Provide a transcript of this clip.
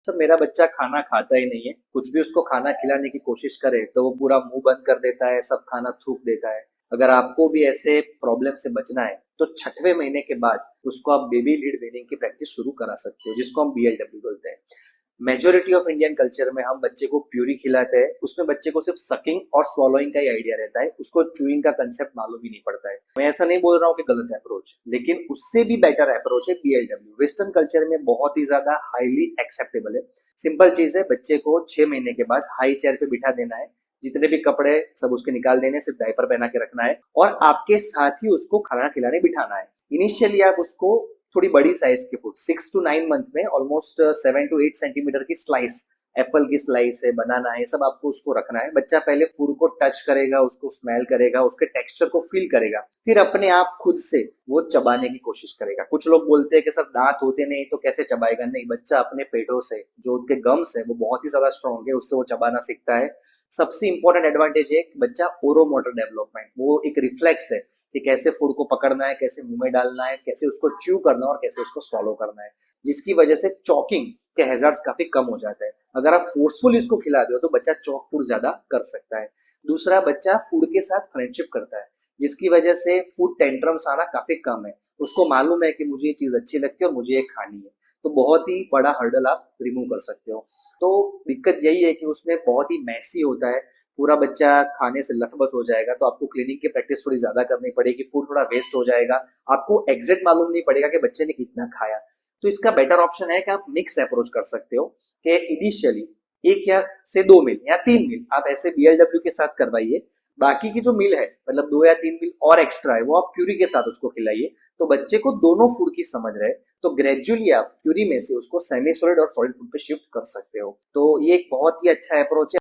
Sir मेरा बच्चा खाना खाता ही नहीं है। कुछ भी उसको खाना खिलाने की कोशिश करे तो वो पूरा मुंह बंद कर देता है, सब खाना थूक देता है। अगर आपको भी ऐसे प्रॉब्लम से बचना है तो छठवें महीने के बाद उसको आप बेबी लीड वीडिंग की प्रैक्टिस शुरू करा सकते हो, जिसको हम BLW बोलते हैं। मेजोरिटी ऑफ इंडियन कल्चर में हम बच्चे को प्यूरी खिलाते हैं, उसमें बच्चे को सिर्फ सकिंग और स्वॉलोइंग का ही आइडिया रहता है, उसको चूइंग का कंसेप्ट मालूम ही नहीं पड़ता है। मैं ऐसा नहीं बोल रहा हूँ कि गलत अप्रोच, लेकिन उससे भी बेटर अप्रोच है BLW। वेस्टर्न कल्चर में बहुत ही ज्यादा हाईली एक्सेप्टेबल है। सिंपल चीज है, बच्चे को 6 महीने के बाद हाई चेयर पे बिठा देना है, जितने भी कपड़े सब उसके निकाल देने, सिर्फ डायपर पहना के रखना है और आपके साथ ही उसको खाना खिलाने बिठाना है। इनिशियली आप उसको थोड़ी बड़ी साइज के फूड 6 to 9 मंथ में ऑलमोस्ट 7 to 8 सेंटीमीटर की स्लाइस, एप्पल की स्लाइस है, बनाना है, सब आपको उसको रखना है। बच्चा पहले फूड को टच करेगा, उसको स्मेल करेगा, उसके टेक्सचर को फील करेगा, फिर अपने आप खुद से वो चबाने की कोशिश करेगा। कुछ लोग बोलते हैं कि सर दांत होते नहीं तो कैसे चबाएगा। नहीं, बच्चा अपने पेटों से, जो उसके गम्स है वो बहुत ही ज्यादा स्ट्रॉन्ग है, उससे वो चबाना सीखता है। सबसे इंपॉर्टेंट एडवांटेज है कि बच्चा ओरोमोटर डेवलपमेंट, वो एक रिफ्लेक्स है कि कैसे फूड को पकड़ना है, कैसे मुंह में डालना है, कैसे उसको च्यू करना है और कैसे उसको स्वॉलो करना है, जिसकी वजह से चॉकिंग के हैजार्ड्स काफी कम हो जाते हैं। अगर आप फोर्सफुल इसको खिला दो तो बच्चा चॉक फूड ज्यादा कर सकता है। दूसरा, बच्चा फूड के साथ फ्रेंडशिप करता है, जिसकी वजह से फूड टेंट्रम्स आना काफी कम है। उसको मालूम है कि मुझे ये चीज अच्छी लगती है और मुझे ये खानी है, तो बहुत ही बड़ा हर्डल आप रिमूव कर सकते हो। तो दिक्कत यही है कि उसमें बहुत ही मैसी होता है, पूरा बच्चा खाने से लथबथ हो जाएगा, तो आपको क्लीनिंग की प्रैक्टिस थोड़ी ज्यादा करनी पड़ेगी, फूड थोड़ा वेस्ट हो जाएगा, आपको एग्जैक्ट मालूम नहीं पड़ेगा कि बच्चे ने कितना खाया। तो इसका बेटर ऑप्शन है कि आप मिक्स अप्रोच कर सकते हो कि इनिशियली 1 या 2 मील या 3 मील आप ऐसे BLW के साथ करवाइए। बाकी की जो मील है, मतलब 2 या 3 मील और एक्स्ट्रा है, वो आप प्यूरी के साथ उसको खिलाइए, तो बच्चे को दोनों फूड की समझ रहे। तो ग्रेजुअली आप प्यूरी में से उसको सेमी सॉलिड और सॉलिड फूड पे शिफ्ट कर सकते हो। तो ये एक बहुत ही अच्छा अप्रोच है।